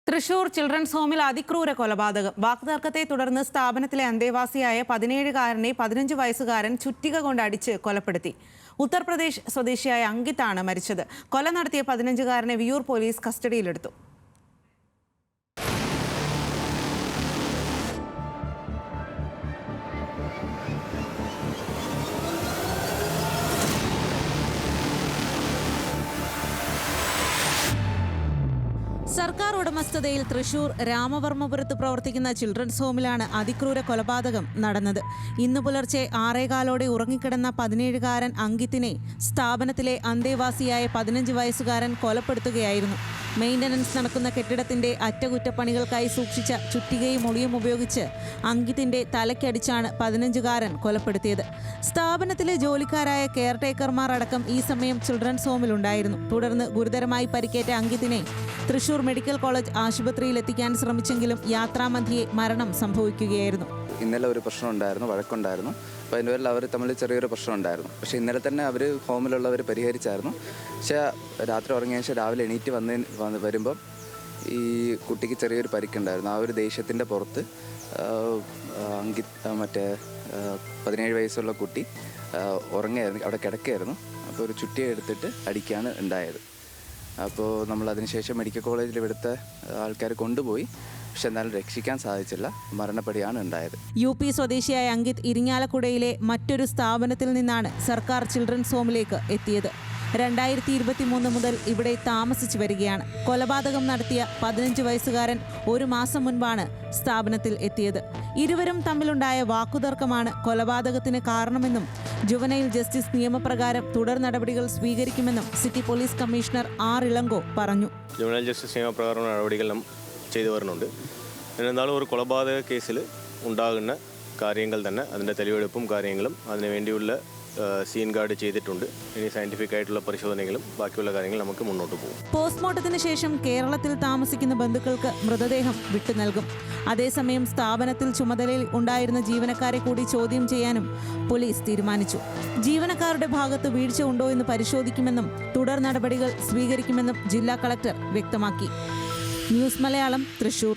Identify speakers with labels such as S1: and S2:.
S1: Thrissur children's ഹോമിൽ അതിക്രൂര കൊലപാതകം. വാക്തർക്കത്തെ തുടർന്ന് സ്ഥാപനത്തിലെ അന്തേവാസിയായ 17-കാരനെ 15 വയസ്സുകാരൻ ചുറ്റിക കൊണ്ട് അടിച്ച് കൊലപ്പെടുത്തി. ഉത്തർപ്രദേശ് സ്വദേശിയായ അങ്കിത്താണ് മരിച്ചത്. കൊല നടത്തിയ 15-കാരനെ വിയൂർ പോലീസ് കസ്റ്റഡിയിലെടുത്തു. സർക്കാർ ഉടമസ്ഥതയിൽ തൃശൂർ രാമവർമ്മപുരത്ത് പ്രവർത്തിക്കുന്ന ചിൽഡ്രൻസ് ഹോമിലാണ് അതിക്രൂര കൊലപാതകം നടന്നത്. ഇന്ന് പുലർച്ചെ 6:15 ഉറങ്ങിക്കിടന്ന 17-കാരൻ അങ്കിത്തിനെ സ്ഥാപനത്തിലെ അന്തേവാസിയായ 15 വയസ്സുകാരൻ കൊലപ്പെടുത്തുകയായിരുന്നു. മെയിൻ്റനൻസ് നടക്കുന്ന കെട്ടിടത്തിന്റെ അറ്റകുറ്റപ്പണികൾക്കായി സൂക്ഷിച്ച ചുറ്റികയും ഒളിയും ഉപയോഗിച്ച് അങ്കിത്തിന്റെ തലയ്ക്കടിച്ചാണ് 15-കാരൻ കൊലപ്പെടുത്തിയത്. സ്ഥാപനത്തിലെ ജോലിക്കാരായ കെയർടേക്കർമാർ അടക്കം ഈ സമയം ചിൽഡ്രൻസ് ഹോമിലുണ്ടായിരുന്നു. തുടർന്ന് ഗുരുതരമായി പരിക്കേറ്റ അങ്കിത്തിനെ തൃശൂർ മെഡിക്കൽ കോളേജ് ആശുപത്രിയിൽ എത്തിക്കാൻ ശ്രമിച്ചെങ്കിലും യാത്രാമധ്യേ മരണം സംഭവിക്കുകയായിരുന്നു.
S2: ഇന്നലെ ഒരു പ്രശ്നം ഉണ്ടായിരുന്നു, വഴക്കുണ്ടായിരുന്നു. അപ്പോൾ അതിൻ്റെ പേരിൽ അവർ തമ്മിൽ ചെറിയൊരു പ്രശ്നം ഉണ്ടായിരുന്നു. പക്ഷേ ഇന്നലെ തന്നെ അവർ ഹോമിലുള്ളവർ പരിഹരിച്ചായിരുന്നു. പക്ഷേ രാത്രി ഉറങ്ങിയ ശേഷം രാവിലെ എണീറ്റ് വരുമ്പം ഈ കുട്ടിക്ക് ചെറിയൊരു പരിക്കുണ്ടായിരുന്നു. ആ ഒരു ദേഷ്യത്തിൻ്റെ പുറത്ത് മറ്റേ 17 വയസ്സുള്ള കുട്ടി ഉറങ്ങായിരുന്നു, അവിടെ കിടക്കുകയായിരുന്നു. അപ്പോൾ ഒരു ചുറ്റിയെ എടുത്തിട്ട് അടിക്കാണ് ഉണ്ടായത്. അപ്പോൾ നമ്മൾ അതിനുശേഷം മെഡിക്കൽ കോളേജിൽ ഇവിടുത്തെ ആൾക്കാർ കൊണ്ടുപോയി. പക്ഷെ എന്നാലും രക്ഷിക്കാൻ സാധിച്ചില്ല, മരണപ്പെടുകയാണ് ഉണ്ടായത്.
S1: UP സ്വദേശിയായ അങ്കിത് ഇരിങ്ങാലക്കുടയിലെ മറ്റൊരു സ്ഥാപനത്തിൽ നിന്നാണ് സർക്കാർ ചിൽഡ്രൻസ് ഹോമിലേക്ക് എത്തിയത്. 2023 മുതൽ ഇവിടെ താമസിച്ചു വരികയാണ്. കൊലപാതകം നടത്തിയ 15 വയസ്സുകാരൻ ഒരു മാസം മുൻപാണ് സ്ഥാപനത്തിൽ എത്തിയത്. ഇരുവരും തമ്മിലുണ്ടായ വാക്കുതർക്കമാണ് കൊലപാതകത്തിന് കാരണമെന്നും ജുവനൈൽ ജസ്റ്റിസ് നിയമപ്രകാരം തുടർ നടപടികൾ സ്വീകരിക്കുമെന്നും city police commissioner R. Ilango പറഞ്ഞു.
S3: ജുവനൈൽ ജസ്റ്റിസ് നിയമപ്രകാരം നടപടികൾ ചെയ്തു വരുന്നുണ്ട്. എന്നാലും ഒരു കൊലപാതക കേസിൽ ഉണ്ടാകുന്ന കാര്യങ്ങൾ തന്നെ അതിൻ്റെ തെളിവെടുപ്പും കാര്യങ്ങളും അതിനു വേണ്ടിയുള്ള സീൻ ഗാർഡ് ചെയ്തിട്ടുണ്ട്. ഇനി സയന്റിഫിക് ആയിട്ടുള്ള പരിശോധനകളും ബാക്കിയുള്ള കാര്യങ്ങൾ നമുക്ക് മുന്നോട്ട് പോകും.
S1: പോസ്റ്റ്മോർട്ടത്തിന് ശേഷം കേരളത്തിൽ താമസിക്കുന്ന ബന്ധുക്കൾക്ക് മൃതദേഹം വിട്ടു നൽകും. അതേസമയം സ്ഥാപനത്തിൽ ചുമതലയിൽ ഉണ്ടായിരുന്ന ജീവനക്കാരെ കൂടി ചോദ്യം ചെയ്യാനും പോലീസ് തീരുമാനിച്ചു. ജീവനക്കാരുടെ ഭാഗത്ത് വീഴ്ച ഉണ്ടോ എന്ന് പരിശോധിക്കുമെന്നും തുടർ നടപടികൾ സ്വീകരിക്കുമെന്നും ജില്ലാ കളക്ടർ വ്യക്തമാക്കി. ന്യൂസ് മലയാളം, തൃശൂർ.